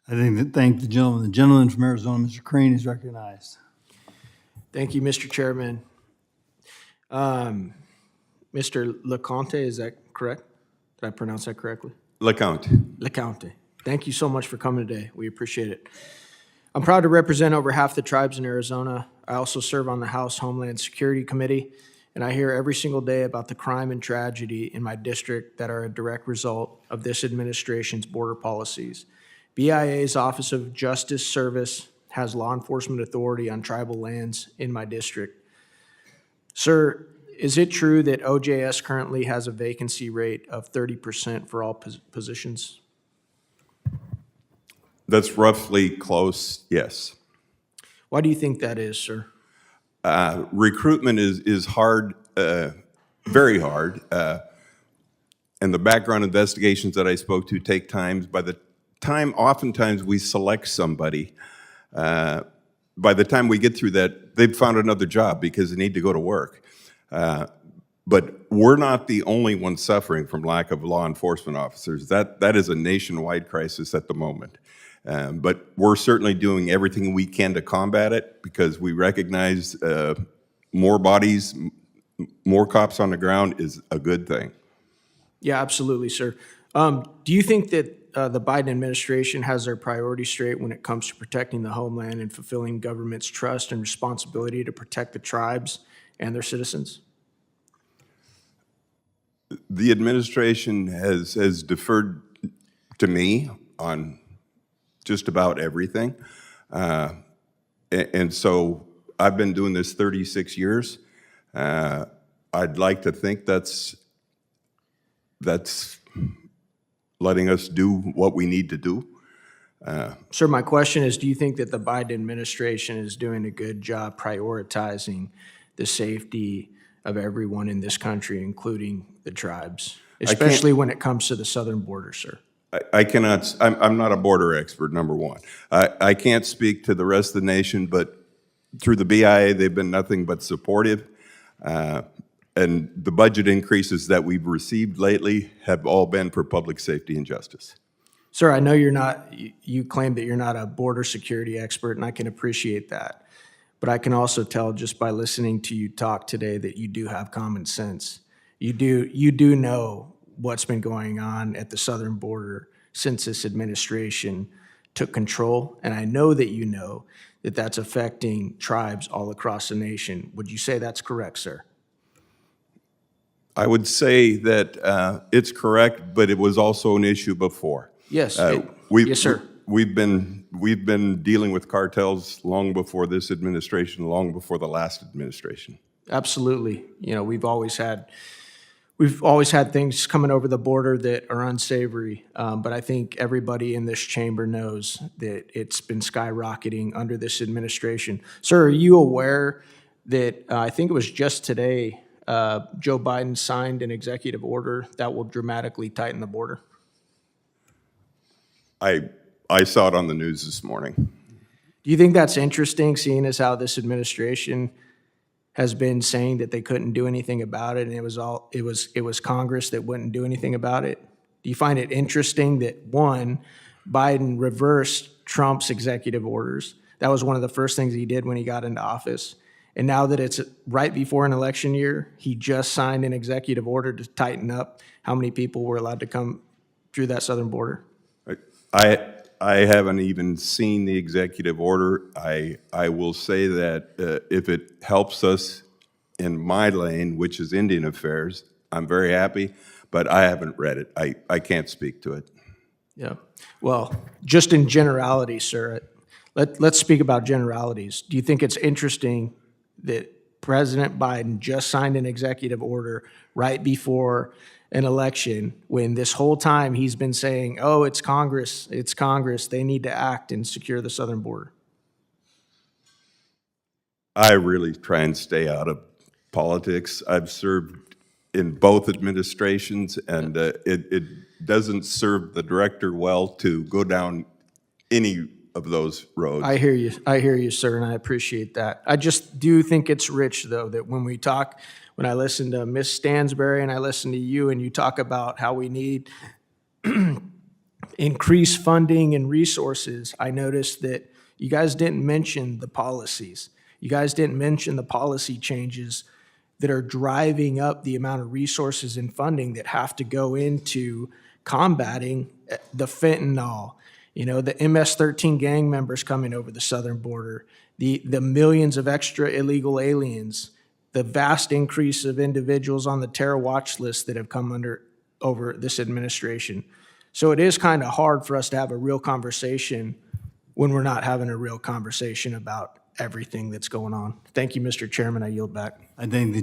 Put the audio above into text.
Thank the gentleman. The gentleman from Arizona, Mr. Crane, is recognized. Thank you, Mr. Chairman. Mr. LeConte, is that correct? Did I pronounce that correctly? LeCount. LeConte. Thank you so much for coming today. We appreciate it. I'm proud to represent over half the tribes in Arizona. I also serve on the House Homeland Security Committee, and I hear every single day about the crime and tragedy in my district that are a direct result of this administration's border policies. BIA's Office of Justice Service has law enforcement authority on tribal lands in my district. Sir, is it true that OJS currently has a vacancy rate of 30% for all positions? That's roughly close, yes. Why do you think that is, sir? Recruitment is hard, very hard, and the background investigations that I spoke to take time. By the time, oftentimes we select somebody, by the time we get through that, they've found another job because they need to go to work. But we're not the only ones suffering from lack of law enforcement officers. That is a nationwide crisis at the moment. But we're certainly doing everything we can to combat it because we recognize more bodies, more cops on the ground is a good thing. Yeah, absolutely, sir. Do you think that the Biden administration has their priorities straight when it comes to protecting the homeland and fulfilling government's trust and responsibility to protect the tribes and their citizens? The administration has deferred to me on just about everything. And so I've been doing this 36 years. I'd like to think that's letting us do what we need to do. Sir, my question is, do you think that the Biden administration is doing a good job prioritizing the safety of everyone in this country, including the tribes, especially when it comes to the southern border, sir? I'm not a border expert, number one. I can't speak to the rest of the nation, but through the BIA, they've been nothing but supportive. And the budget increases that we've received lately have all been for public safety and justice. Sir, I know you claim that you're not a border security expert, and I can appreciate that. But I can also tell just by listening to you talk today that you do have common sense. You do know what's been going on at the southern border since this administration took control, and I know that you know that that's affecting tribes all across the nation. Would you say that's correct, sir? I would say that it's correct, but it was also an issue before. Yes, yes, sir. We've been dealing with cartels long before this administration, long before the last administration. Absolutely. You know, we've always had things coming over the border that are unsavory, but I think everybody in this chamber knows that it's been skyrocketing under this administration. Sir, are you aware that I think it was just today Joe Biden signed an executive order that will dramatically tighten the border? I saw it on the news this morning. Do you think that's interesting, seeing as how this administration has been saying that they couldn't do anything about it, and it was Congress that wouldn't do anything about it? Do you find it interesting that, one, Biden reversed Trump's executive orders? That was one of the first things he did when he got into office. And now that it's right before an election year, he just signed an executive order to tighten up how many people were allowed to come through that southern border. I haven't even seen the executive order. I will say that if it helps us in my lane, which is Indian Affairs, I'm very happy, but I haven't read it. I can't speak to it. Yeah. Well, just in generality, sir, let's speak about generalities. Do you think it's interesting that President Biden just signed an executive order right before an election when this whole time he's been saying, oh, it's Congress, they need to act and secure the southern border? I really try and stay out of politics. I've served in both administrations, and it doesn't serve the director well to go down any of those roads. I hear you, sir, and I appreciate that. I just do think it's rich, though, that when I listen to Ms. Stansberry and I listen to you, and you talk about how we need increase funding and resources, I noticed that you guys didn't mention the policies. You guys didn't mention the policy changes that are driving up the amount of resources and funding that have to go into combating the fentanyl, the MS-13 gang members coming over the southern border, the millions of extra illegal aliens, the vast increase of individuals on the terror watch list that have come over this administration. So it is kind of hard for us to have a real conversation when we're not having a real conversation about everything that's going on. Thank you, Mr. Chairman. I yield back. I think the